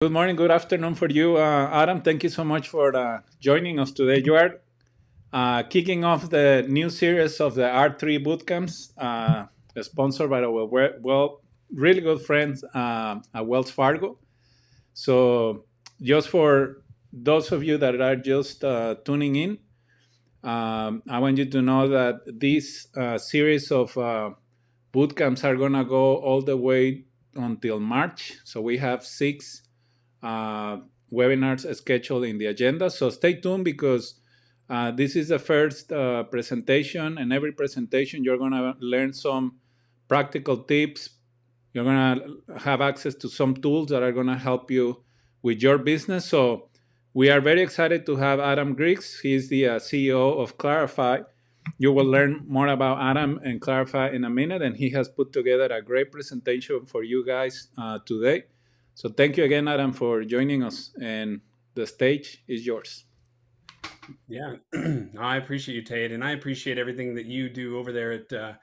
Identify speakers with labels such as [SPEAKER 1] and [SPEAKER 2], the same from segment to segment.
[SPEAKER 1] Good morning, good afternoon for you, Adam. Thank you so much for joining us today. You are kicking off the new series of the R3 bootcamps, sponsored by our really good friends at Wells Fargo. So, just for those of you that are just tuning in, I want you to know that this series of bootcamps are going to go all the way until March. So, we have six uh, webinars scheduled in the agenda. So stay tuned because this is the first presentation, and every presentation you're going to learn some practical tips. You're going to have access to some tools that are going to help you with your business. So we are very excited to have Adam Griggs. He's the CEO of CLARAfi. You will learn more about Adam and CLARAfi in a minute, and he has put together a great presentation for you guys today. So thank you again, Adam, for joining us, and the stage is yours.
[SPEAKER 2] Yeah, I appreciate you, Tate, and I appreciate everything that you do over there at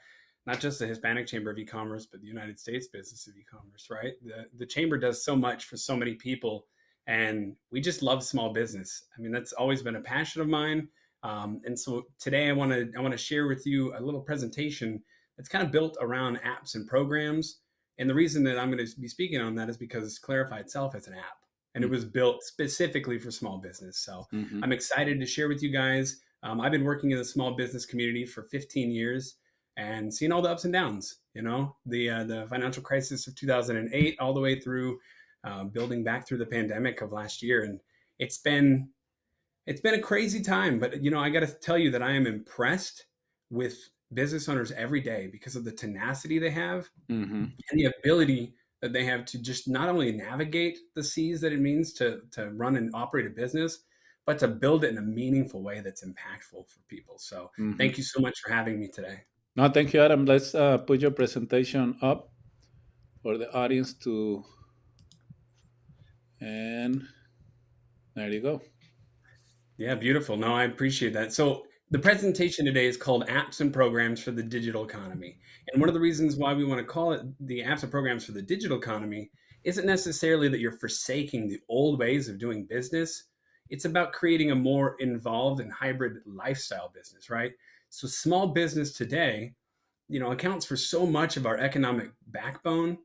[SPEAKER 2] not just the Hispanic Chamber of E-commerce, but the United States Business of E-commerce. Right, the chamber does so much for so many people, and we just love small business. I mean, that's always been a passion of mine. And so today, I want to share with you a little presentation that's kind of built around apps and programs. And the reason that I'm going to be speaking on that is because CLARAfi itself is an app, and it was built specifically for small business. So
[SPEAKER 1] Mm-hmm.
[SPEAKER 2] I'm excited to share with you guys. I've been working in the small business community for 15 years and seen all the ups and downs. You know, the financial crisis of 2008, all the way through building back through the pandemic of last year, and it's been it's been a crazy time. But I got to tell you that I am impressed with business owners every day because of the tenacity they have
[SPEAKER 1] Mm-hmm.
[SPEAKER 2] and the ability that they have to just not only navigate the seas that it means to run and operate a business, but to build it in a meaningful way that's impactful for people. So
[SPEAKER 1] Mm-hmm.
[SPEAKER 2] thank you so much for having me today.
[SPEAKER 1] No, thank you, Adam. Let's put your presentation up for the audience to, and there you go.
[SPEAKER 2] Yeah, beautiful. No, I appreciate that. So the presentation today is called Apps and Programs for the Digital Economy. And one of the reasons why we want to call it the Apps and Programs for the Digital Economy isn't necessarily that you're forsaking the old ways of doing business. It's about creating a more involved and hybrid lifestyle business, right? So small business today, accounts for so much of our economic backbone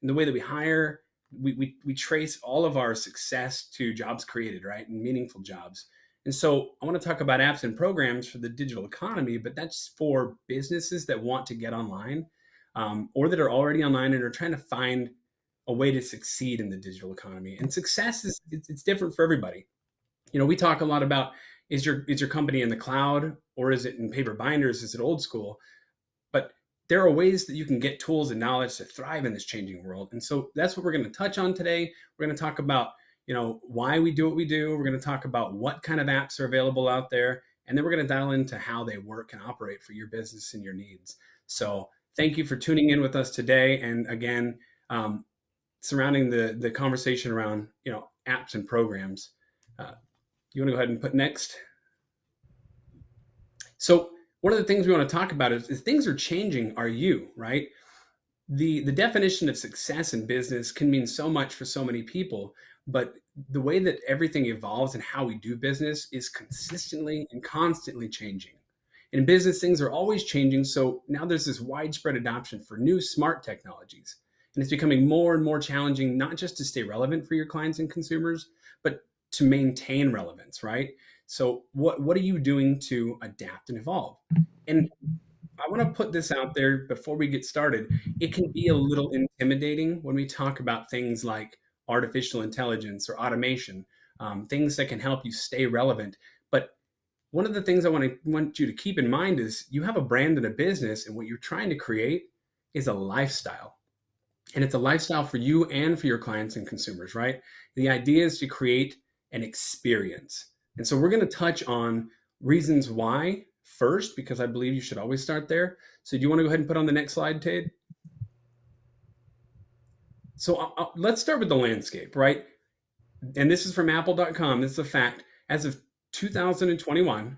[SPEAKER 2] and the way that we hire. We trace all of our success to jobs created, right? And meaningful jobs. And so I want to talk about apps and programs for the digital economy, but that's for businesses that want to get online, or that are already online and are trying to find a way to succeed in the digital economy. And success it's different for everybody. We talk a lot about, is your company in the cloud, or is it in paper binders? Is it old school? But there are ways that you can get tools and knowledge to thrive in this changing world. And so that's what we're going to touch on today. We're going to talk about, why we do what we do. We're going to talk about what kind of apps are available out there. And then we're going to dial into how they work and operate for your business and your needs. So thank you for tuning in with us today. And again, surrounding the conversation around, apps and programs. You want to go ahead and put next? So one of the things we want to talk about is things are changing. Are you right? The definition of success in business can mean so much for so many people, but the way that everything evolves and how we do business is consistently and constantly changing. In business, things are always changing. So now there's this widespread adoption for new smart technologies. And it's becoming more and more challenging, not just to stay relevant for your clients and consumers, but to maintain relevance, right? So what are you doing to adapt and evolve? And I want to put this out there before we get started. It can be a little intimidating when we talk about things like artificial intelligence or automation, things that can help you stay relevant. But one of the things I want you to keep in mind is you have a brand and a business, and what you're trying to create is a lifestyle. And it's a lifestyle for you and for your clients and consumers, right? The idea is to create an experience. And so we're going to touch on reasons why first, because I believe you should always start there. So do you want to go ahead and put on the next slide, Tate? So let's start with the landscape, right? And this is from apple.com. This is a fact. As of 2021,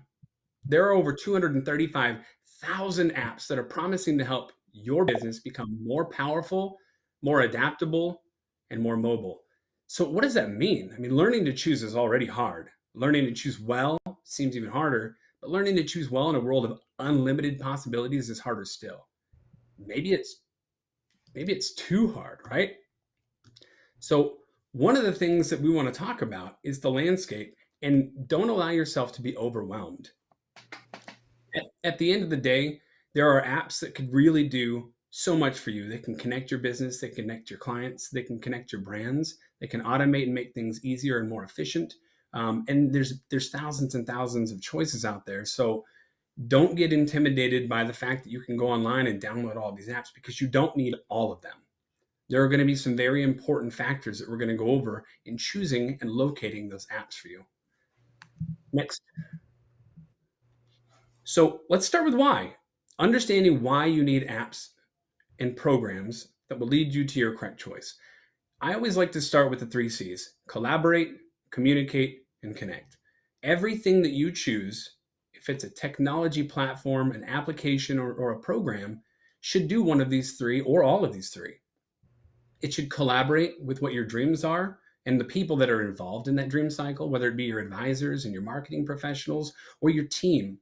[SPEAKER 2] there are over 235,000 apps that are promising to help your business become more powerful, more adaptable, and more mobile. So, what does that mean? I mean, learning to choose is already hard. Learning to choose well seems even harder, but learning to choose well in a world of unlimited possibilities is harder still. Maybe it's maybe it's too hard, right? So, one of the things that we want to talk about is the landscape, and don't allow yourself to be overwhelmed. At the end of the day, there are apps that could really do so much for you. They can connect your business, they connect your clients, they can connect your brands, they can automate and make things easier and more efficient. And there's thousands and thousands of choices out there. So don't get intimidated by the fact that you can go online and download all these apps, because you don't need all of them. There are going to be some very important factors that we're going to go over in choosing and locating those apps for you. Next. So let's start with why. Understanding why you need apps and programs that will lead you to your correct choice. I always like to start with the three C's: collaborate, communicate, and connect. Everything that you choose, if it's a technology platform, an application, or a program, should do one of these three or all of these three. It should collaborate with what your dreams are and the people that are involved in that dream cycle, whether it be your advisors and your marketing professionals or your team.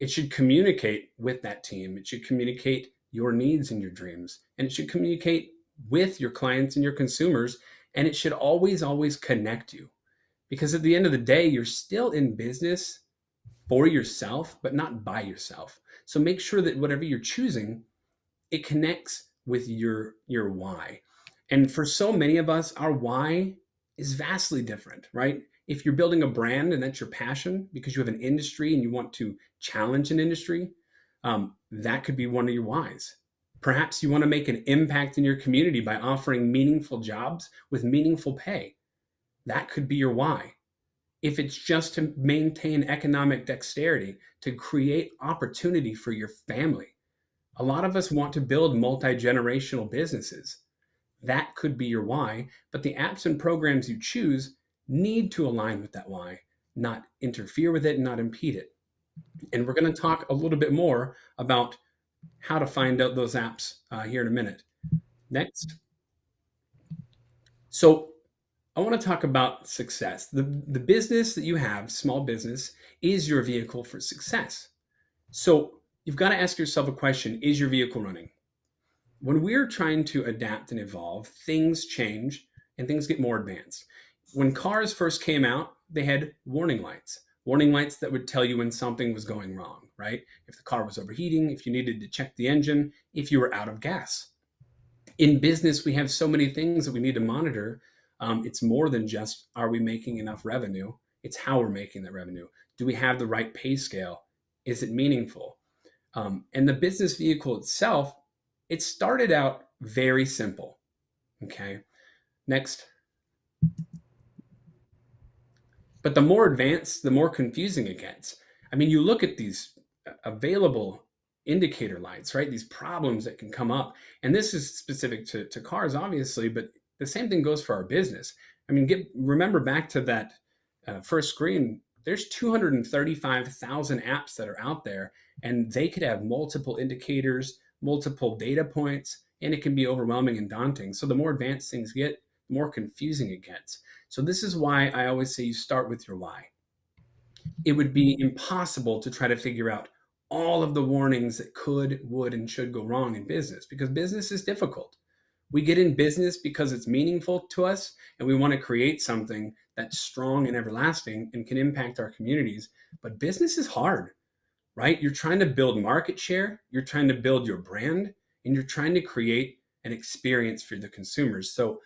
[SPEAKER 2] It should communicate with that team. It should communicate your needs and your dreams. And it should communicate with your clients and your consumers. And it should always, always connect you. Because at the end of the day, you're still in business for yourself, but not by yourself. So make sure that whatever you're choosing, it connects with your why. And for so many of us, our why is vastly different, right? If you're building a brand and that's your passion because you have an industry and you want to challenge an industry, that could be one of your whys. Perhaps you want to make an impact in your community by offering meaningful jobs with meaningful pay. That could be your why. If it's just to maintain economic dexterity, to create opportunity for your family. A lot of us want to build multi-generational businesses. That could be your why, but the apps and programs you choose need to align with that why, not interfere with it and not impede it. And we're going to talk a little bit more about how to find out those apps here in a minute. Next. So I want to talk about success. The business that you have, small business, is your vehicle for success. So you've got to ask yourself a question: is your vehicle running? When we're trying to adapt and evolve, things change and things get more advanced. When cars first came out, they had warning lights that would tell you when something was going wrong, right? If the car was overheating, if you needed to check the engine, if you were out of gas. In business, we have so many things that we need to monitor. It's more than just, are we making enough revenue? It's how we're making that revenue. Do we have the right pay scale? Is it meaningful? And the business vehicle itself, it started out very simple. Okay. Next. But the more advanced, the more confusing it gets. I mean, you look at these available indicator lights, right? These problems that can come up. And this is specific to cars, obviously, but the same thing goes for our business. I mean, remember back to that first screen, there's 235,000 apps that are out there, and they could have multiple indicators, multiple data points, and it can be overwhelming and daunting. So the more advanced things get, the more confusing it gets. So this is why I always say you start with your why. It would be impossible to try to figure out all of the warnings that could, would, and should go wrong in business, because business is difficult. We get in business because it's meaningful to us and we want to create something that's strong and everlasting and can impact our communities. But business is hard, right? You're trying to build market share, you're trying to build your brand, and you're trying to create an experience for the consumers. So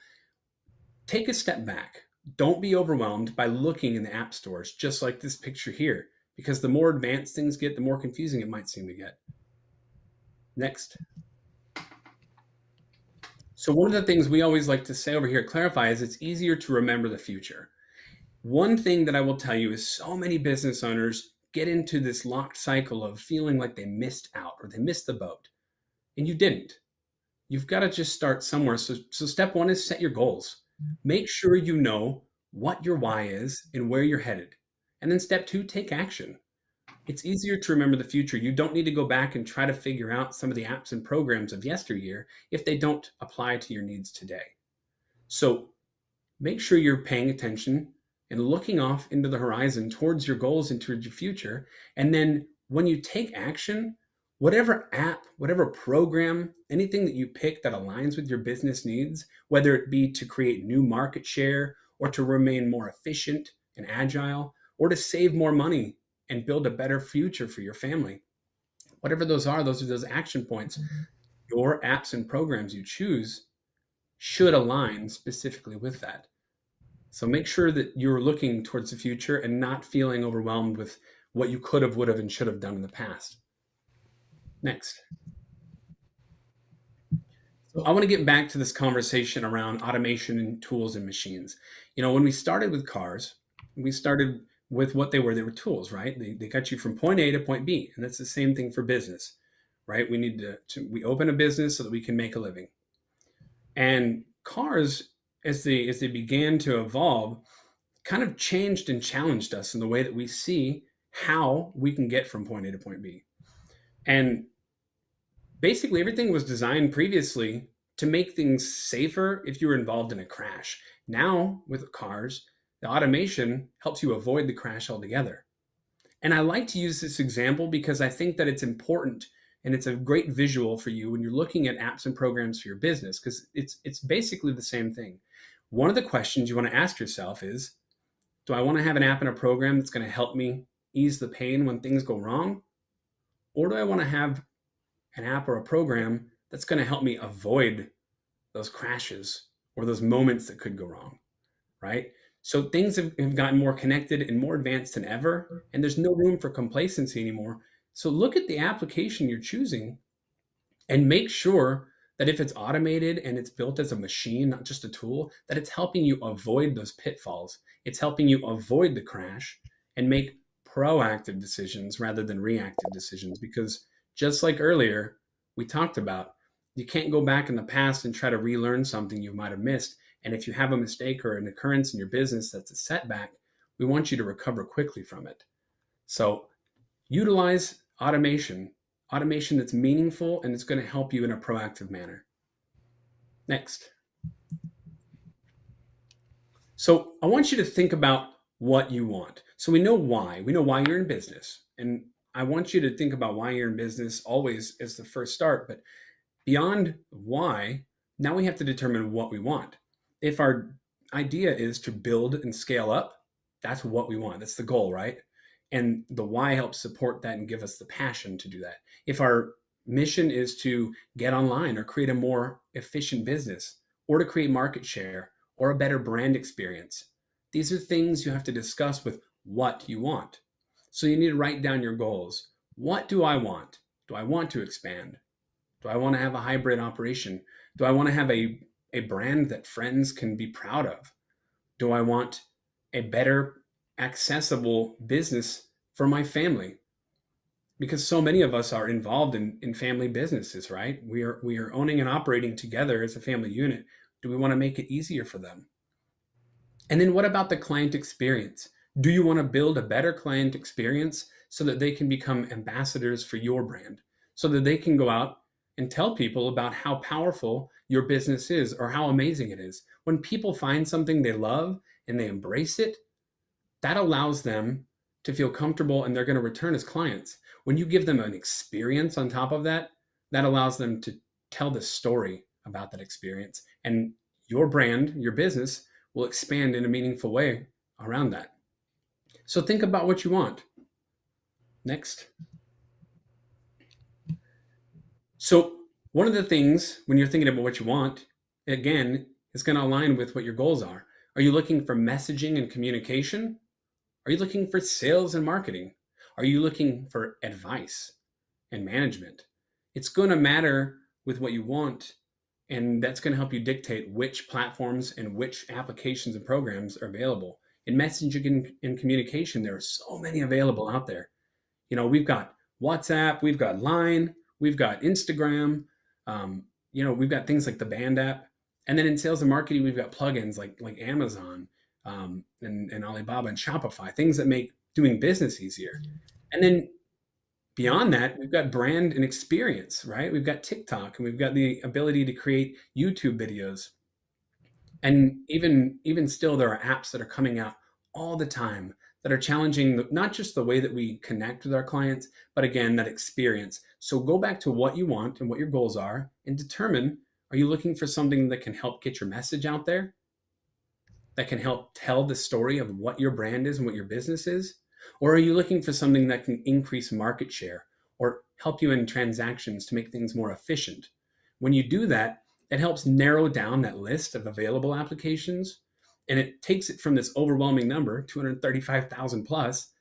[SPEAKER 2] take a step back. Don't be overwhelmed by looking in the app stores, just like this picture here, because the more advanced things get, the more confusing it might seem to get. Next. So one of the things we always like to say over here at CLARAfi is it's easier to remember the future. One thing that I will tell you is so many business owners get into this locked cycle of feeling like they missed out or they missed the boat. And you didn't. You've got to just start somewhere. So step one is set your goals. Make sure you know what your why is and where you're headed. And then step two, take action. It's easier to remember the future. You don't need to go back and try to figure out some of the apps and programs of yesteryear if they don't apply to your needs today. So make sure you're paying attention and looking off into the horizon towards your goals and towards your future. And then when you take action, whatever app, whatever program, anything that you pick that aligns with your business needs, whether it be to create new market share or to remain more efficient and agile or to save more money and build a better future for your family, whatever those are those action points. Your apps and programs you choose should align specifically with that. So make sure that you're looking towards the future and not feeling overwhelmed with what you could have, would have, and should have done in the past. Next. So I want to get back to this conversation around automation and tools and machines. When we started with cars, we started with what they were. They were tools, right? They got you from point A to point B. And that's the same thing for business, right? We need we open a business so that we can make a living. And cars, as they began to evolve, kind of changed and challenged us in the way that we see how we can get from point A to point B. And basically, everything was designed previously to make things safer if you were involved in a crash. Now, with cars, the automation helps you avoid the crash altogether. And I like to use this example because I think that it's important and it's a great visual for you when you're looking at apps and programs for your business, because it's basically the same thing. One of the questions you want to ask yourself is, do I want to have an app and a program that's going to help me ease the pain when things go wrong? Or do I want to have an app or a program that's going to help me avoid those crashes or those moments that could go wrong, right? So things have gotten more connected and more advanced than ever, and there's no room for complacency anymore. So look at the application you're choosing and make sure that if it's automated and it's built as a machine, not just a tool, that it's helping you avoid those pitfalls. It's helping you avoid the crash and make proactive decisions rather than reactive decisions. Because just like earlier, we talked about, you can't go back in the past and try to relearn something you might have missed. And if you have a mistake or an occurrence in your business that's a setback, we want you to recover quickly from it. So utilize automation that's meaningful and it's going to help you in a proactive manner. Next. So I want you to think about what you want. So we know why. We know why you're in business. And I want you to think about why you're in business always as the first start. But beyond why, now we have to determine what we want. If our idea is to build and scale up, that's what we want. That's the goal, right? And the why helps support that and give us the passion to do that. If our mission is to get online or create a more efficient business or to create market share or a better brand experience, these are things you have to discuss with what you want. So you need to write down your goals. What do I want? Do I want to expand? Do I want to have a hybrid operation? Do I want to have a brand that friends can be proud of? Do I want a better accessible business for my family? Because so many of us are involved in family businesses, right? We are owning and operating together as a family unit. Do we want to make it easier for them? And then what about the client experience? Do you want to build a better client experience so that they can become ambassadors for your brand, so that they can go out and tell people about how powerful your business is or how amazing it is? When people find something they love and they embrace it, that allows them to feel comfortable and they're going to return as clients. When you give them an experience on top of that, that allows them to tell the story about that experience. And your brand, your business will expand in a meaningful way around that. So think about what you want. Next. So, one of the things when you're thinking about what you want, again, is going to align with what your goals are. Are you looking for messaging and communication? Are you looking for sales and marketing? Are you looking for advice and management? It's going to matter with what you want, and that's going to help you dictate which platforms and which applications and programs are available. In messaging and communication, there are so many available out there. We've got WhatsApp, we've got Line, we've got Instagram, we've got things like the Band app. And then in sales and marketing, we've got plugins like Amazon, and Alibaba and Shopify, things that make doing business easier. And then beyond that, we've got brand and experience, right? We've got TikTok and we've got the ability to create YouTube videos. And even still, there are apps that are coming out all the time that are challenging not just the way that we connect with our clients, but again, that experience. So go back to what you want and what your goals are and determine, are you looking for something that can help get your message out there, that can help tell the story of what your brand is and what your business is? Or are you looking for something that can increase market share or help you in transactions to make things more efficient? When you do that, it helps narrow down that list of available applications, and it takes it from this overwhelming number, 235,000 plus,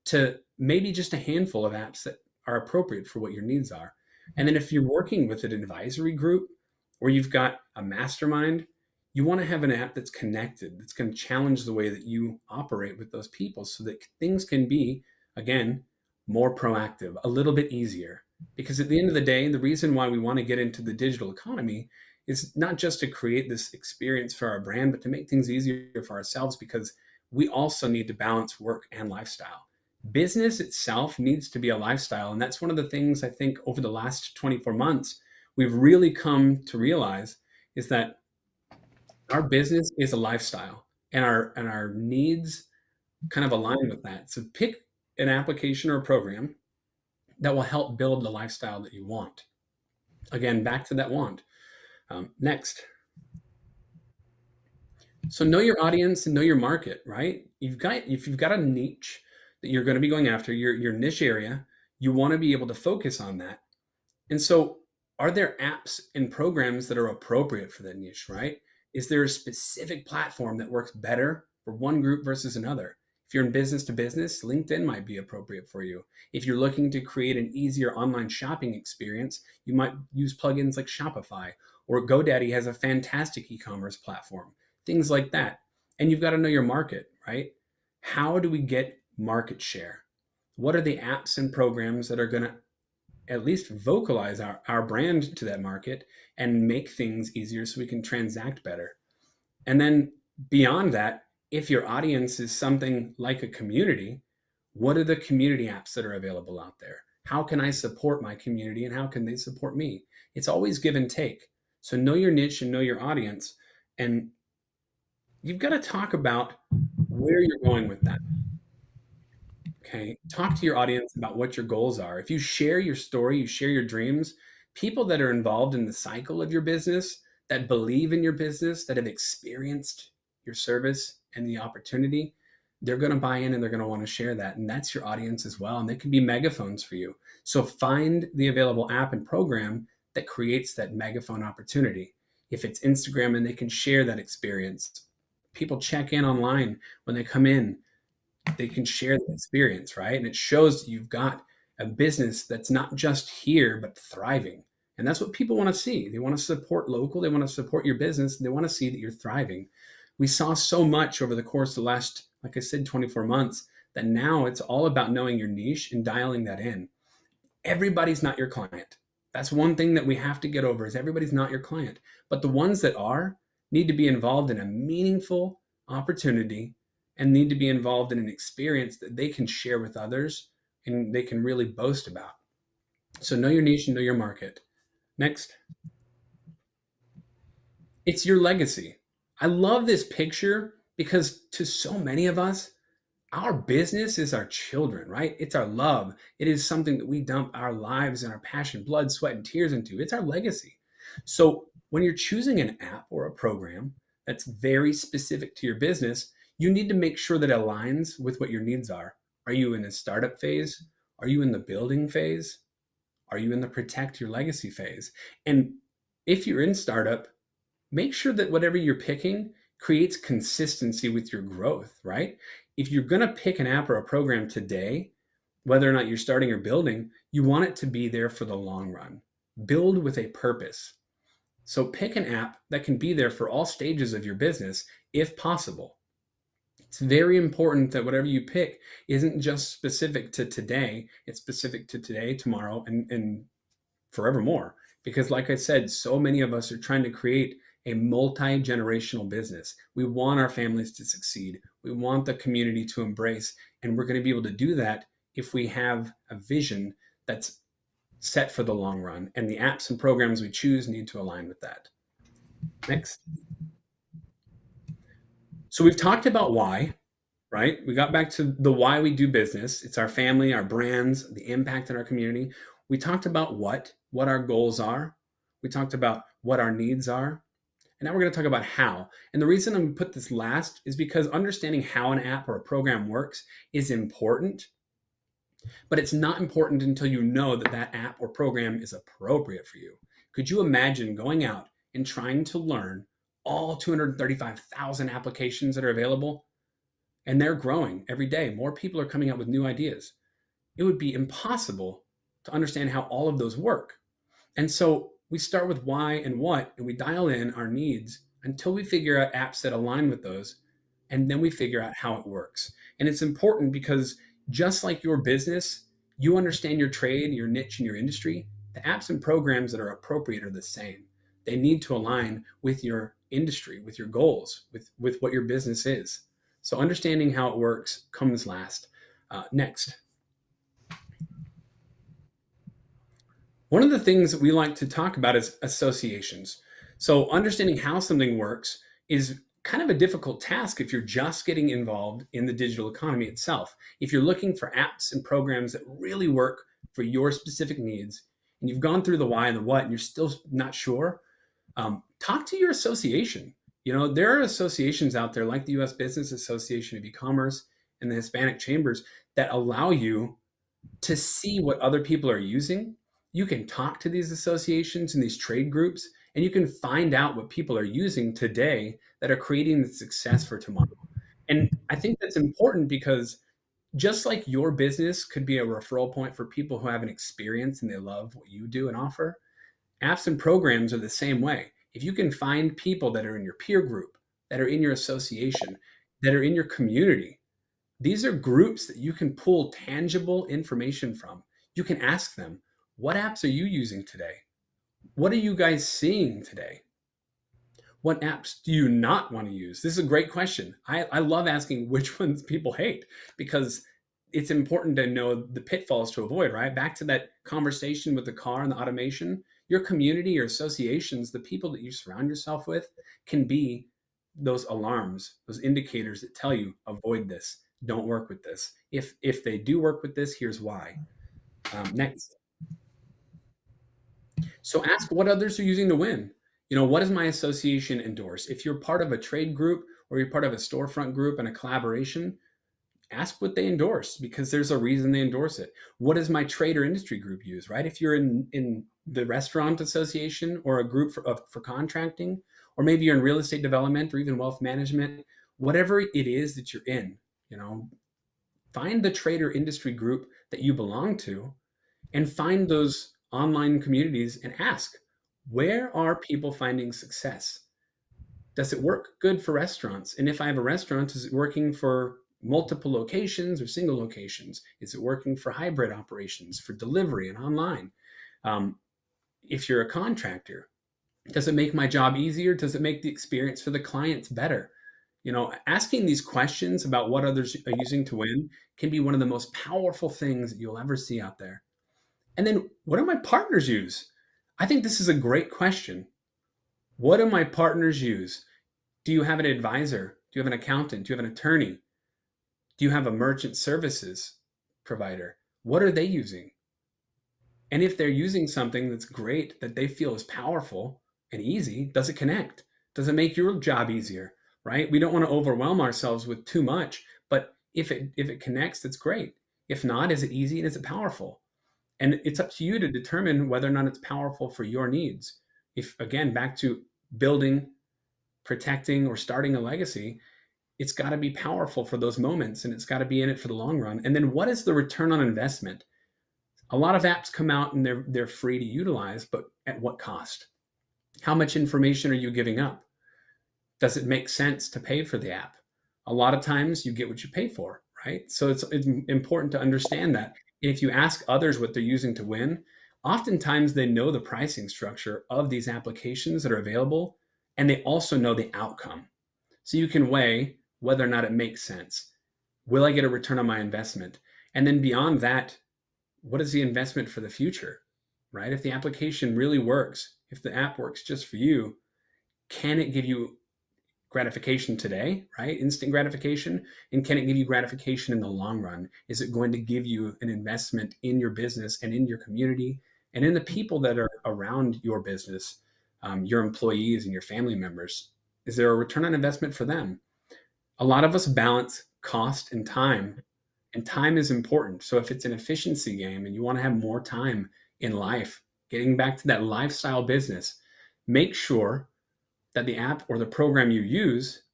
[SPEAKER 2] to maybe just a handful of apps that are appropriate for what your needs are. And then if you're working with an advisory group or you've got a mastermind, you want to have an app that's connected, that's going to challenge the way that you operate with those people so that things can be, again, more proactive, a little bit easier. Because at the end of the day, the reason why we want to get into the digital economy is not just to create this experience for our brand, but to make things easier for ourselves, because we also need to balance work and lifestyle. Business itself needs to be a lifestyle. And that's one of the things I think over the last 24 months, we've really come to realize is that our business is a lifestyle, and our needs kind of align with that. So pick an application or a program that will help build the lifestyle that you want. Again, back to that want. Next. So know your audience and know your market, right? If you've got a niche that you're going to be going after, your niche area, you want to be able to focus on that. And so, are there apps and programs that are appropriate for that niche, right? Is there a specific platform that works better for one group versus another? If you're in business to business, LinkedIn might be appropriate for you. If you're looking to create an easier online shopping experience, you might use plugins like Shopify, or GoDaddy has a fantastic e-commerce platform, things like that. And you've got to know your market, right? How do we get market share? What are the apps and programs that are going to at least vocalize our brand to that market and make things easier so we can transact better? And then beyond that, if your audience is something like a community, what are the community apps that are available out there? How can I support my community and how can they support me? It's always give and take. So know your niche and know your audience. And you've got to talk about where you're going with that. Okay. Talk to your audience about what your goals are. If you share your story, you share your dreams, people that are involved in the cycle of your business, that believe in your business, that have experienced your service and the opportunity, they're going to buy in and they're going to want to share that. And that's your audience as well. And they can be megaphones for you. So find the available app and program that creates that megaphone opportunity. If it's Instagram and they can share that experience, people check in online when they come in, they can share the experience, right? And it shows you've got a business that's not just here, but thriving. And that's what people want to see. They want to support local, they want to support your business, and they want to see that you're thriving. We saw so much over the course of the last, like I said, 24 months, that now it's all about knowing your niche and dialing that in. Everybody's not your client. That's one thing that we have to get over, is everybody's not your client. But the ones that are need to be involved in a meaningful opportunity and need to be involved in an experience that they can share with others and they can really boast about. So know your niche and know your market. Next. It's your legacy. I love this picture because to so many of us, our business is our children, right? It's our love. It is something that we dump our lives and our passion, blood, sweat, and tears into. It's our legacy. So when you're choosing an app or a program that's very specific to your business, you need to make sure that it aligns with what your needs are. Are you in a startup phase? Are you in the building phase? Are you in the protect your legacy phase? And if you're in startup, make sure that whatever you're picking creates consistency with your growth, right? If you're going to pick an app or a program today, whether or not you're starting or building, you want it to be there for the long run. Build with a purpose. So pick an app that can be there for all stages of your business, if possible. It's very important that whatever you pick isn't just specific to today, it's specific to today, tomorrow, and forevermore. Because like I said, so many of us are trying to create a multi-generational business. We want our families to succeed. We want the community to embrace, and we're going to be able to do that if we have a vision that's set for the long run. And the apps and programs we choose need to align with that. Next. So we've talked about why, right? We got back to the why we do business. It's our family, our brands, the impact in our community. We talked about what our goals are. We talked about what our needs are. And now we're going to talk about how. And the reason I'm going to put this last is because understanding how an app or a program works is important, but it's not important until you know that that app or program is appropriate for you. Could you imagine going out and trying to learn all 235,000 applications that are available? And they're growing every day. More people are coming out with new ideas. It would be impossible to understand how all of those work. And so we start with why and what, and we dial in our needs until we figure out apps that align with those. And then we figure out how it works. And it's important because just like your business, you understand your trade, your niche, and your industry. The apps and programs that are appropriate are the same. They need to align with your industry, with your goals, with what your business is. So understanding how it works comes last. Next, one of the things that we like to talk about is associations. So, understanding how something works is kind of a difficult task if you're just getting involved in the digital economy itself. If you're looking for apps and programs that really work for your specific needs, and you've gone through the why and the what, and you're still not sure, talk to your association. There are associations out there like the US Business Association of E-commerce and the Hispanic Chambers that allow you to see what other people are using. You can talk to these associations and these trade groups, and you can find out what people are using today that are creating the success for tomorrow. And I think that's important because just like your business could be a referral point for people who have an experience and they love what you do and offer, apps and programs are the same way. If you can find people that are in your peer group, that are in your association, that are in your community, these are groups that you can pull tangible information from. You can ask them, what apps are you using today? What are you guys seeing today? What apps do you not want to use? This is a great question. I love asking which ones people hate because it's important to know the pitfalls to avoid, right? Back to that conversation with the car and the automation. Your community, your associations, the people that you surround yourself with can be those alarms, those indicators that tell you avoid this, don't work with this. If they do work with this, here's why. Next. So ask what others are using to win. What does my association endorse? If you're part of a trade group or you're part of a storefront group and a collaboration, ask what they endorse because there's a reason they endorse it. What does my trade or industry group use, right? If you're in the restaurant association or a group for contracting, or maybe you're in real estate development or even wealth management, whatever it is that you're in, find the trade or industry group that you belong to and find those online communities and ask, where are people finding success? Does it work good for restaurants? And if I have a restaurant, is it working for multiple locations or single locations? Is it working for hybrid operations, for delivery and online? If you're a contractor, does it make my job easier? Does it make the experience for the clients better? Asking these questions about what others are using to win can be one of the most powerful things that you'll ever see out there. And then, what do my partners use? I think this is a great question. What do my partners use? Do you have an advisor? Do you have an accountant? Do you have an attorney? Do you have a merchant services provider? What are they using? And if they're using something that's great, that they feel is powerful and easy, does it connect? Does it make your job easier? Right? We don't want to overwhelm ourselves with too much, but if it connects, that's great. If not, is it easy and is it powerful? And it's up to you to determine whether or not it's powerful for your needs. If, again, back to building, protecting, or starting a legacy, it's got to be powerful for those moments and it's got to be in it for the long run. And then what is the return on investment? A lot of apps come out and they're free to utilize, but at what cost? How much information are you giving up? Does it make sense to pay for the app? A lot of times you get what you pay for, right? So it's important to understand that. And if you ask others what they're using to win, oftentimes they know the pricing structure of these applications that are available, and they also know the outcome. So you can weigh whether or not it makes sense. Will I get a return on my investment? And then beyond that, what is the investment for the future, right? If the application really works, if the app works just for you, can it give you gratification today, right? Instant gratification. And can it give you gratification in the long run? Is it going to give you an investment in your business and in your community and in the people that are around your business, your employees and your family members? Is there a return on investment for them? A lot of us balance cost and time is important. So if it's an efficiency game and you want to have more time in life, getting back to that lifestyle business, make sure that the app or the program you use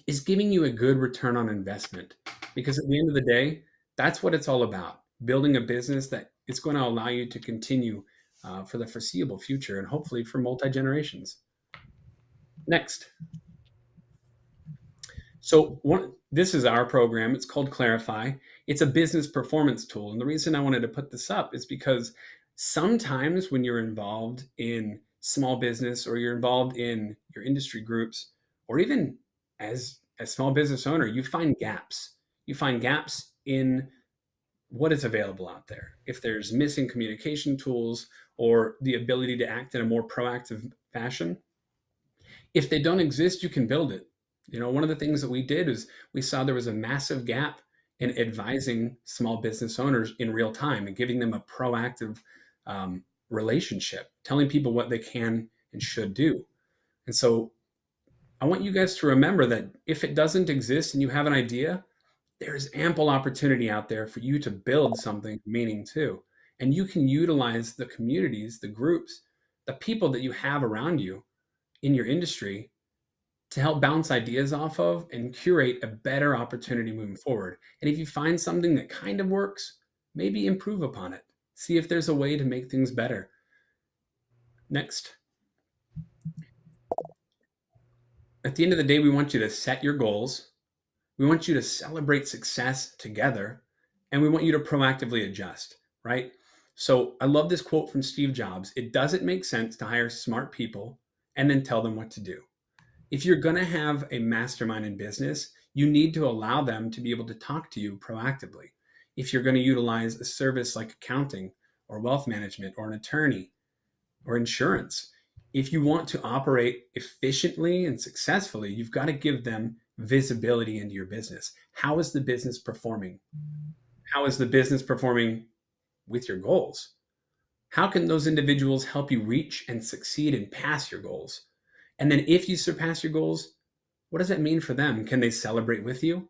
[SPEAKER 2] is giving you a good return on investment. Because at the end of the day, that's what it's all about, building a business that is going to allow you to continue for the foreseeable future and hopefully for multi generations. Next. This is our program. It's called CLARAfi. It's a business performance tool. And the reason I wanted to put this up is because sometimes when you're involved in small business or you're involved in your industry groups, or even as a small business owner, you find gaps. You find gaps in what is available out there. If there's missing communication tools or the ability to act in a more proactive fashion, if they don't exist, you can build it. One of the things that we did is we saw there was a massive gap in advising small business owners in real time and giving them a proactive relationship, telling people what they can and should do. And so I want you guys to remember that if it doesn't exist and you have an idea, there's ample opportunity out there for you to build something meaning too. And you can utilize the communities, the groups, the people that you have around you in your industry to help bounce ideas off of and curate a better opportunity moving forward. And if you find something that kind of works, maybe improve upon it. See if there's a way to make things better. Next. At the end of the day, we want you to set your goals. We want you to celebrate success together. And we want you to proactively adjust, right? So I love this quote from Steve Jobs. It doesn't make sense to hire smart people and then tell them what to do. If you're going to have a mastermind in business, you need to allow them to be able to talk to you proactively. If you're going to utilize a service like accounting or wealth management or an attorney or insurance, if you want to operate efficiently and successfully, you've got to give them visibility into your business. How is the business performing? How is the business performing with your goals? How can those individuals help you reach and succeed and pass your goals? And then if you surpass your goals, what does that mean for them? Can they celebrate with you?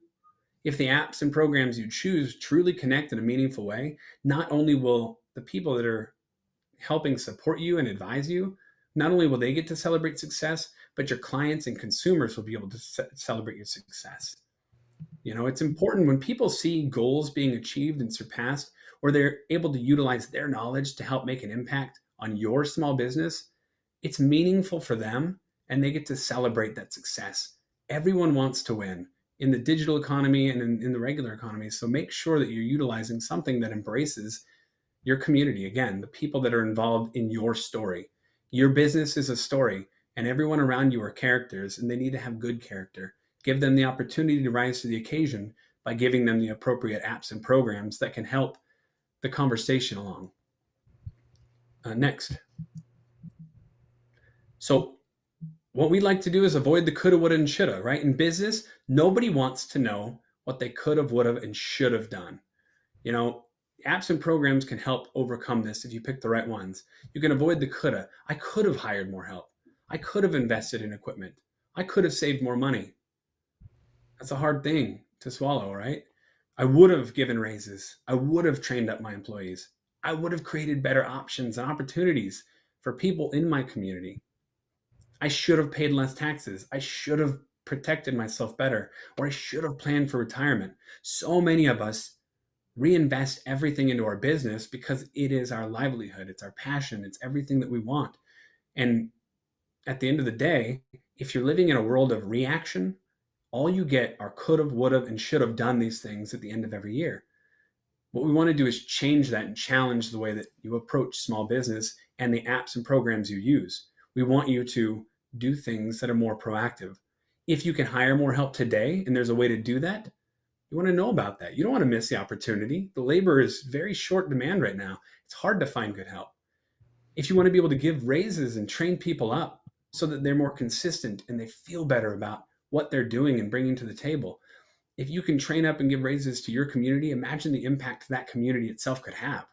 [SPEAKER 2] If the apps and programs you choose truly connect in a meaningful way, not only will the people that are helping support you and advise you, not only will they get to celebrate success, but your clients and consumers will be able to celebrate your success. It's important when people see goals being achieved and surpassed, or they're able to utilize their knowledge to help make an impact on your small business, it's meaningful for them and they get to celebrate that success. Everyone wants to win in the digital economy and in the regular economy. So make sure that you're utilizing something that embraces your community. Again, the people that are involved in your story. Your business is a story, and everyone around you are characters, and they need to have good character. Give them the opportunity to rise to the occasion by giving them the appropriate apps and programs that can help the conversation along. Next. So what we like to do is avoid the coulda, woulda, and shoulda, right? In business, nobody wants to know what they could have, would have, and should have done. Apps and programs can help overcome this if you pick the right ones. You can avoid the coulda. I could have hired more help. I could have invested in equipment. I could have saved more money. That's a hard thing to swallow, right? I would have given raises. I would have trained up my employees. I would have created better options and opportunities for people in my community. I should have paid less taxes. I should have protected myself better, or I should have planned for retirement. So many of us reinvest everything into our business because it is our livelihood. It's our passion. It's everything that we want. And at the end of the day, if you're living in a world of reaction, all you get are could have, would have, and should have done these things at the end of every year. What we want to do is change that and challenge the way that you approach small business and the apps and programs you use. We want you to do things that are more proactive. If you can hire more help today and there's a way to do that, you want to know about that. You don't want to miss the opportunity. The labor is very short demand right now. It's hard to find good help. If you want to be able to give raises and train people up so that they're more consistent and they feel better about what they're doing and bringing to the table. If you can train up and give raises to your community, imagine the impact that community itself could have.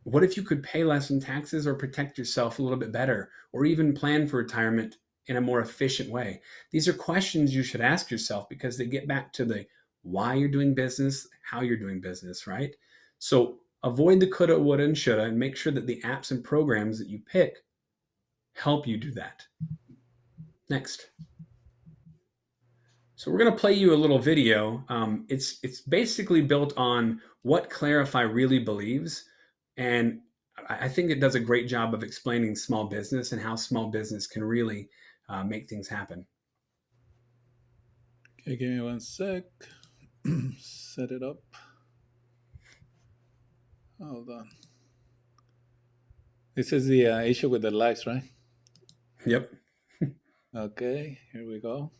[SPEAKER 2] What if you could pay less in taxes or protect yourself a little bit better, or even plan for retirement in a more efficient way? These are questions you should ask yourself because they get back to the why you're doing business, how you're doing business, right? So avoid the coulda, woulda, and shoulda, and make sure that the apps and programs that you pick help you do that. Next. So we're going to play you a little video. It's basically built on what CLARAfi really believes, and I think it does a great job of explaining small business and how small business can really make things happen.
[SPEAKER 1] Okay, give me one sec. Set it up. Hold on. This is the issue with the lights, right?
[SPEAKER 2] Yep.
[SPEAKER 1] Okay, here we go.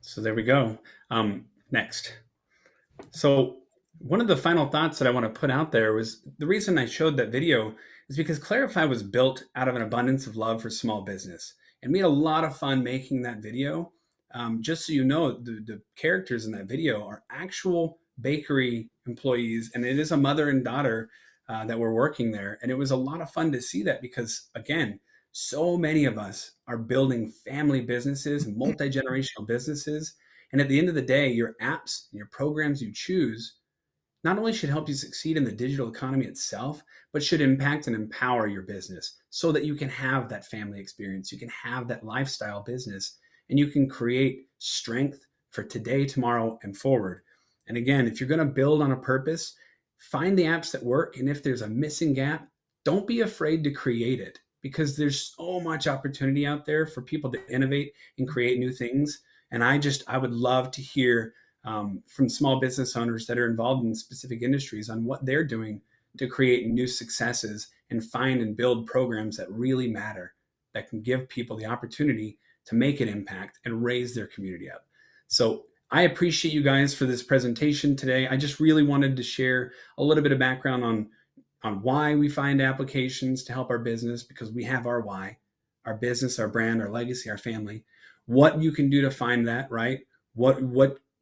[SPEAKER 2] So there we go. Next. So one of the final thoughts that I want to put out there was the reason I showed that video is because CLARAfi was built out of an abundance of love for small business, and we had a lot of fun making that video. Just so you know, the characters in that video are actual bakery employees, and it is a mother and daughter that were working there. And it was a lot of fun to see that because, again, so many of us are building family businesses, multi-generational businesses. And at the end of the day, your apps and your programs you choose not only should help you succeed in the digital economy itself, but should impact and empower your business so that you can have that family experience, you can have that lifestyle business, and you can create strength for today, tomorrow, and forward. And again, if you're going to build on a purpose, find the apps that work. And if there's a missing gap, don't be afraid to create it because there's so much opportunity out there for people to innovate and create new things. And I would love to hear from small business owners that are involved in specific industries on what they're doing to create new successes and find and build programs that really matter, that can give people the opportunity to make an impact and raise their community up. So I appreciate you guys for this presentation today. I just really wanted to share a little bit of background on why we find applications to help our business, because we have our why, our business, our brand, our legacy, our family. What you can do to find that, right? What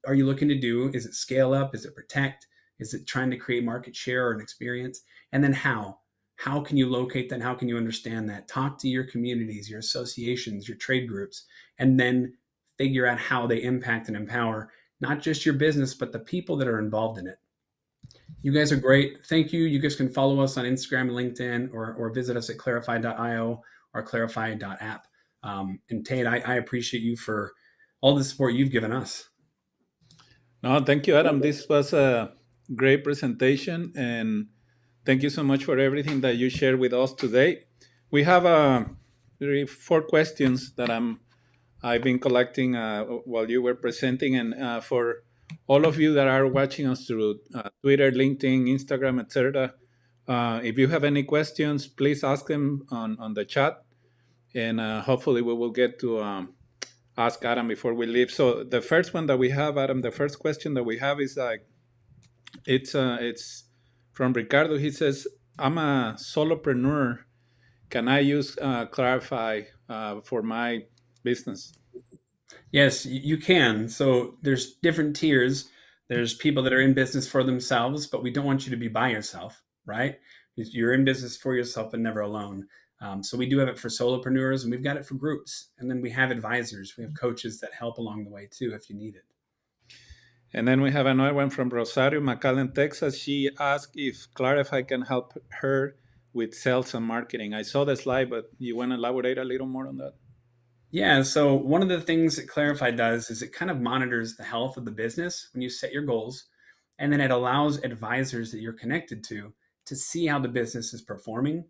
[SPEAKER 2] are you looking to do? Is it scale up? Is it protect? Is it trying to create market share or an experience? And then how? How can you locate that? How can you understand that? Talk to your communities, your associations, your trade groups, and then figure out how they impact and empower not just your business, but the people that are involved in it. You guys are great. Thank you. You guys can follow us on Instagram and LinkedIn or visit us at clarafi.io or clarafi.app. And Tate, I appreciate you for all the support you've given us.
[SPEAKER 1] No, thank you, Adam. This was a great presentation, and thank you so much for everything that you shared with us today. We have 4 questions that I've been collecting while you were presenting, and for all of you that are watching us through Twitter, LinkedIn, Instagram, etc. If you have any questions, please ask them on the chat, and hopefully we will get to ask Adam before we leave. So the first one that we have, Adam, the first question that we have is like, it's from Ricardo. He says, "I'm a solopreneur. Can I use CLARAfi for my business?"
[SPEAKER 2] Yes, you can. So there's different tiers. There's people that are in business for themselves, but we don't want you to be by yourself, right? You're in business for yourself and never alone. So we do have it for solopreneurs, and we've got it for groups. And then we have advisors. We have coaches that help along the way too if you need it.
[SPEAKER 1] And then we have another one from Rosario, McAllen, Texas. She asked if CLARAfi can help her with sales and marketing. I saw the slide, but you want to elaborate a little more on that?
[SPEAKER 2] Yeah, so one of the things that CLARAfi does is it kind of monitors the health of the business when you set your goals, and then it allows advisors that you're connected to see how the business is performing.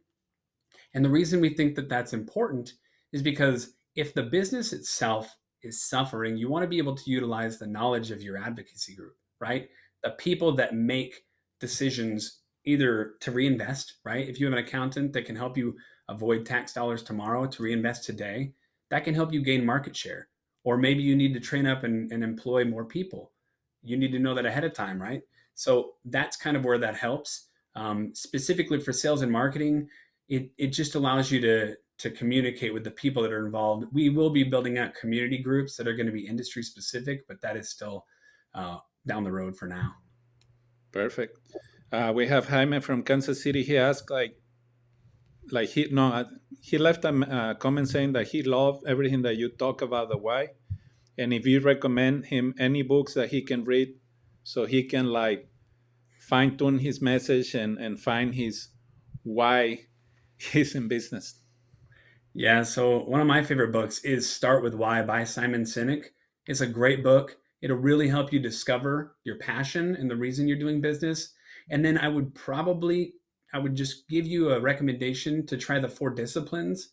[SPEAKER 2] And the reason we think that that's important is because if the business itself is suffering, you want to be able to utilize the knowledge of your advocacy group, right? The people that make decisions either to reinvest, right? If you have an accountant that can help you avoid tax dollars tomorrow to reinvest today, that can help you gain market share. Or maybe you need to train up and employ more people. You need to know that ahead of time, right? So that's kind of where that helps. Specifically for sales and marketing, it just allows you to communicate with the people that are involved. We will be building out community groups that are going to be industry specific, but that is still down the road for now.
[SPEAKER 1] Perfect. We have Jaime from Kansas City. He asked like he no he left a comment saying that he loved everything that you talk about the why, and if you recommend him any books that he can read so he can like fine tune his message and find his why he's in business.
[SPEAKER 2] Yeah, so one of my favorite books is Start with Why by Simon Sinek. It's a great book. It'll really help you discover your passion and the reason you're doing business. And then I would just give you a recommendation to try the 4 disciplines.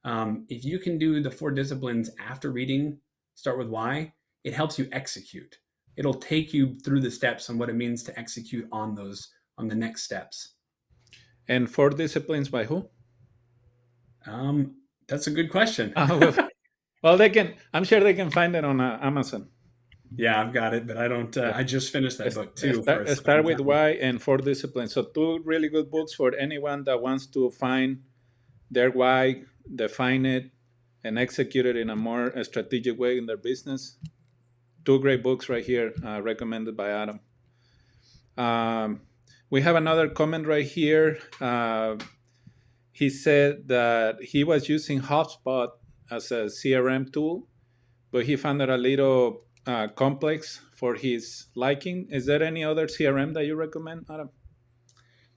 [SPEAKER 2] If you can do the 4 disciplines after reading Start with Why, it helps you execute. It'll take you through the steps on what it means to execute on on the next steps.
[SPEAKER 1] And 4 disciplines by who?
[SPEAKER 2] That's a good question.
[SPEAKER 1] Well, they can. I'm sure they can find it on Amazon.
[SPEAKER 2] Yeah, I've got it, but I don't. I just finished that book too.
[SPEAKER 1] Start with why and 4 disciplines. So 2 really good books for anyone that wants to find their why, define it, and execute it in a more strategic way in their business. 2 great books right here, recommended by Adam. We have another comment right here. He said that he was using HubSpot as a CRM tool, but he found it a little complex for his liking. Is there any other CRM that you recommend, Adam?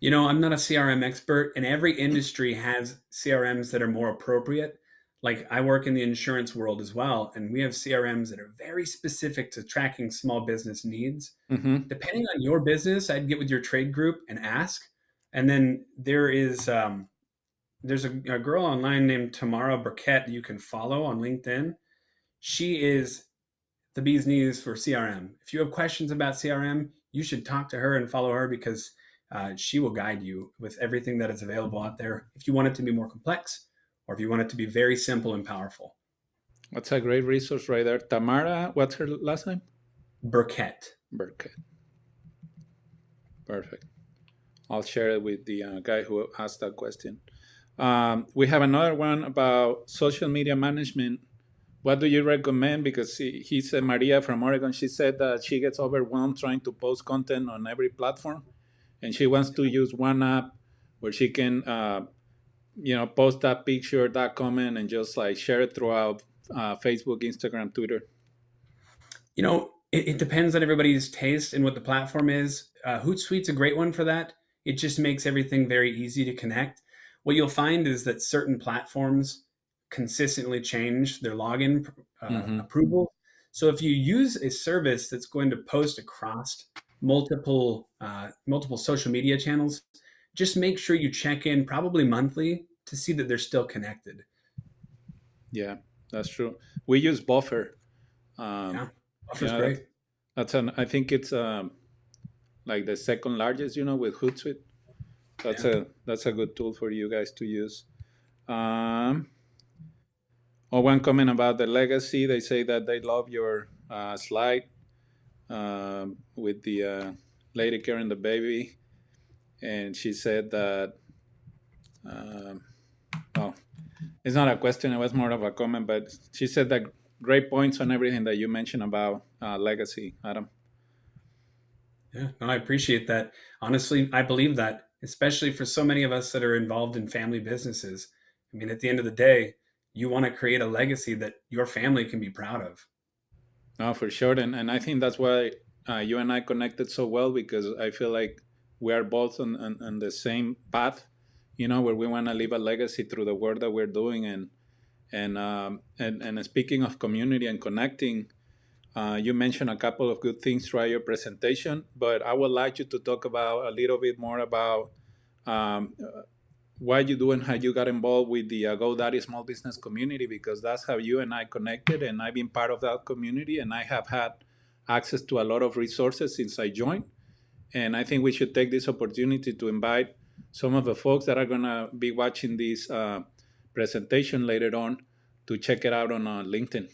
[SPEAKER 2] You know, I'm not a CRM expert, and every industry has CRMs that are more appropriate. Like I work in the insurance world as well, and we have CRMs that are very specific to tracking small business needs.
[SPEAKER 1] Mm-hmm.
[SPEAKER 2] Depending on your business, I'd get with your trade group and ask. And then there's a girl online named Tamara Burkett you can follow on LinkedIn. She is the bee's knees for CRM. If you have questions about CRM, you should talk to her and follow her because she will guide you with everything that is available out there. If you want it to be more complex, or if you want it to be very simple and powerful.
[SPEAKER 1] That's a great resource right there. Tamara, what's her last name?
[SPEAKER 2] Burkett.
[SPEAKER 1] Burkett. Perfect. I'll share it with the guy who asked that question. We have another one about social media management. What do you recommend? Because he said, Maria from Oregon, she said that she gets overwhelmed trying to post content on every platform, and she wants to use one app where she can, post that picture, that comment, and just like share it throughout Facebook, Instagram, Twitter.
[SPEAKER 2] You know, it depends on everybody's taste and what the platform is. Hootsuite's a great one for that. It just makes everything very easy to connect. What you'll find is that certain platforms consistently change their login approval. So if you use a service that's going to post across multiple social media channels, just make sure you check in probably monthly to see that they're still connected.
[SPEAKER 1] Yeah, that's true. We use Buffer. Um,
[SPEAKER 2] Yeah, Buffer's
[SPEAKER 1] yeah,
[SPEAKER 2] great.
[SPEAKER 1] that's an. I think it's like the second largest, with Hootsuite.
[SPEAKER 2] Yeah.
[SPEAKER 1] That's a good tool for you guys to use. Um, one comment about the legacy. They say that they love your slide with the lady carrying the baby, and she said that. Um, oh, it's not a question. It was more of a comment, but she said that great points on everything that you mentioned about legacy, Adam.
[SPEAKER 2] Yeah, no, I appreciate that. Honestly, I believe that, especially for so many of us that are involved in family businesses. I mean, at the end of the day, you want to create a legacy that your family can be proud of.
[SPEAKER 1] No, for sure, and I think that's why you and I connected so well, because I feel like we are both on the same path, where we want to leave a legacy through the work that we're doing, and speaking of community and connecting, you mentioned a couple of good things throughout your presentation, but I would like you to talk about a little bit more about um, what you do and how you got involved with the GoDaddy small business community, because that's how you and I connected, and I've been part of that community, and I have had access to a lot of resources since I joined. And I think we should take this opportunity to invite some of the folks that are going to be watching this presentation later on to check it out on LinkedIn.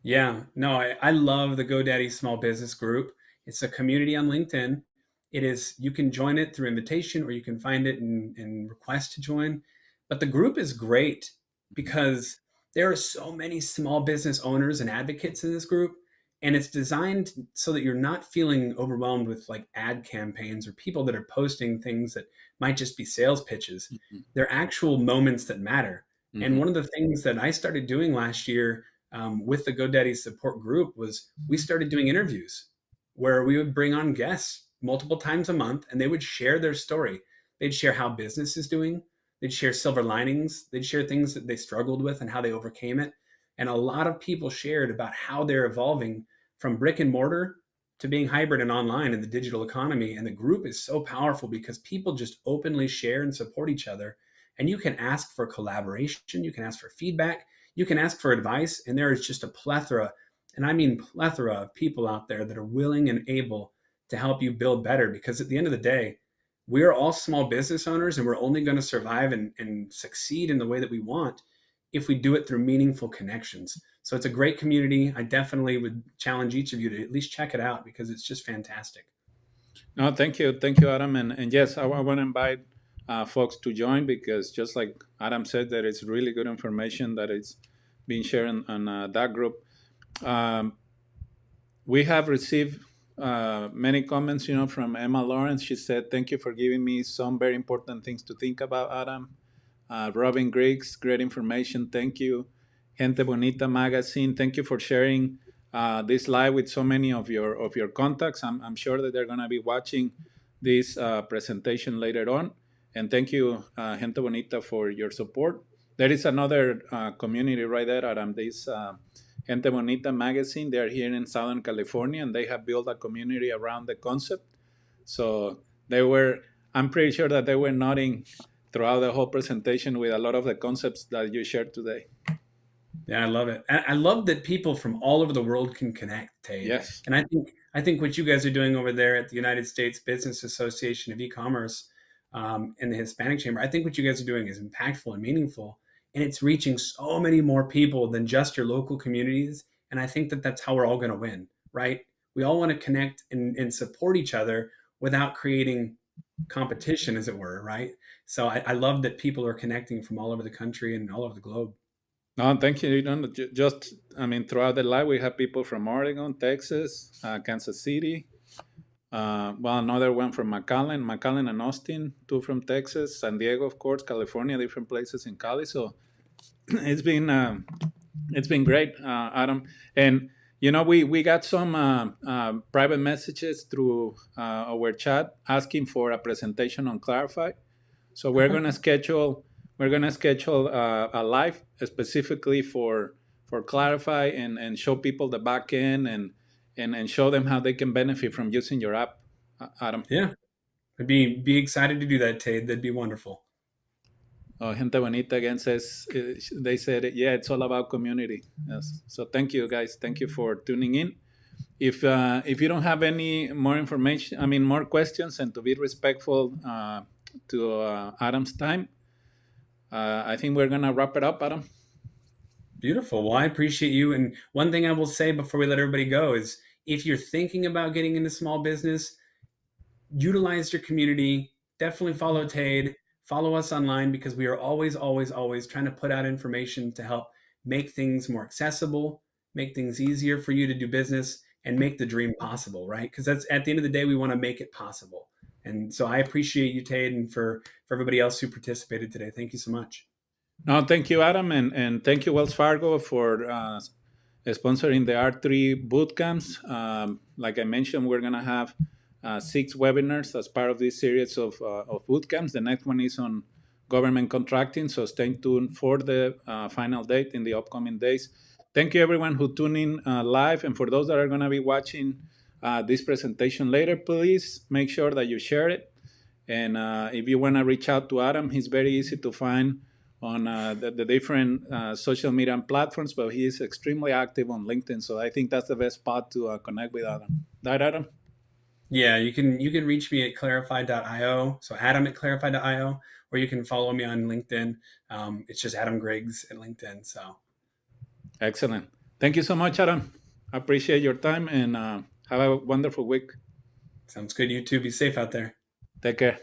[SPEAKER 2] Yeah, no, I love the GoDaddy Small Business Group. It's a community on LinkedIn. It is, you can join it through invitation or you can find it and request to join. But the group is great because there are so many small business owners and advocates in this group. And it's designed so that you're not feeling overwhelmed with like ad campaigns or people that are posting things that might just be sales pitches.
[SPEAKER 1] Mm-hmm.
[SPEAKER 2] They're actual moments that matter. And
[SPEAKER 1] Mm-hmm.
[SPEAKER 2] one of the things that I started doing last year with the GoDaddy support group was we started doing interviews where we would bring on guests multiple times a month and they would share their story. They'd share how business is doing. They'd share silver linings. They'd share things that they struggled with and how they overcame it. And a lot of people shared about how they're evolving from brick and mortar to being hybrid and online in the digital economy. And the group is so powerful because people just openly share and support each other. And you can ask for collaboration, you can ask for feedback, you can ask for advice, and there is just a plethora, and I mean plethora of people out there that are willing and able to help you build better. Because at the end of the day, we're all small business owners and we're only going to survive and succeed in the way that we want if we do it through meaningful connections. So it's a great community. I definitely would challenge each of you to at least check it out because it's just fantastic.
[SPEAKER 1] No, thank you, Adam, and yes, I want to invite folks to join, because just like Adam said, that it's really good information that it's being shared on that group. Um, we have received many comments, from Emma Lawrence. She said, "Thank you for giving me some very important things to think about, Adam." Robin Griggs, great information. Thank you. Gente Bonita Magazine, thank you for sharing this live with so many of your contacts. I'm sure that they're going to be watching this presentation later on. And thank you, Gente Bonita, for your support. There is another community right there, Adam. This Gente Bonita Magazine. They're here in Southern California, and they have built a community around the concept. So they were, I'm pretty sure that they were nodding throughout the whole presentation with a lot of the concepts that you shared today.
[SPEAKER 2] Yeah, I love it. I love that people from all over the world can connect, Tate.
[SPEAKER 1] Yes.
[SPEAKER 2] And I think what you guys are doing over there at the United States Business Association of E-commerce and the Hispanic Chamber, I think what you guys are doing is impactful and meaningful, and it's reaching so many more people than just your local communities. And I think that that's how we're all going to win, right? We all want to connect and support each other without creating competition, as it were, right? So I love that people are connecting from all over the country and all over the globe.
[SPEAKER 1] No, thank you. Just, I mean, throughout the live, we have people from Oregon, Texas, Kansas City. Well, another one from McAllen and Austin, two from Texas, San Diego, of course, California, different places in Cali. So it's been great, Adam. And we got some private messages through our chat asking for a presentation on CLARAfi. So we're gonna schedule a live specifically CLARAfi and show people the back end and show them how they can benefit from using your app, Adam.
[SPEAKER 2] Yeah, I'd be excited to do that, Tate. That'd be wonderful.
[SPEAKER 1] Gente Bonita again says, they said, yeah, it's all about community. Yes. So thank you, guys. Thank you for tuning in. If you don't have any more information, I mean, more questions, and to be respectful to Adam's time, I think we're going to wrap it up, Adam.
[SPEAKER 2] Beautiful. Well, I appreciate you. And one thing I will say before we let everybody go is if you're thinking about getting into small business, utilize your community. Definitely follow Tade. Follow us online because we are always, always, always trying to put out information to help make things more accessible, make things easier for you to do business, and make the dream possible, right? Because that's at the end of the day, we want to make it possible. And so I appreciate you, Tade, and for everybody else who participated today. Thank you so much.
[SPEAKER 1] No, thank you, Adam, and thank you, Wells Fargo, for sponsoring the R3 bootcamps. Like I mentioned, we're going to have 6 webinars as part of this series of bootcamps. The next one is on government contracting, so stay tuned for the final date in the upcoming days. Thank you, everyone who tuned in live, and for those that are going to be watching this presentation later, please make sure that you share it. And if you want to reach out to Adam, he's very easy to find on the different social media platforms, but he is extremely active on LinkedIn. So I think that's the best spot to connect with Adam. Right, Adam?
[SPEAKER 2] Yeah, you can reach me at CLARAfi.io. So Adam at CLARAfi.io, or you can follow me on LinkedIn. It's just Adam Griggs at LinkedIn. So
[SPEAKER 1] excellent. Thank you so much, Adam. I appreciate your time and have a wonderful week.
[SPEAKER 2] sounds good. You too. Be safe out there.
[SPEAKER 1] Take care.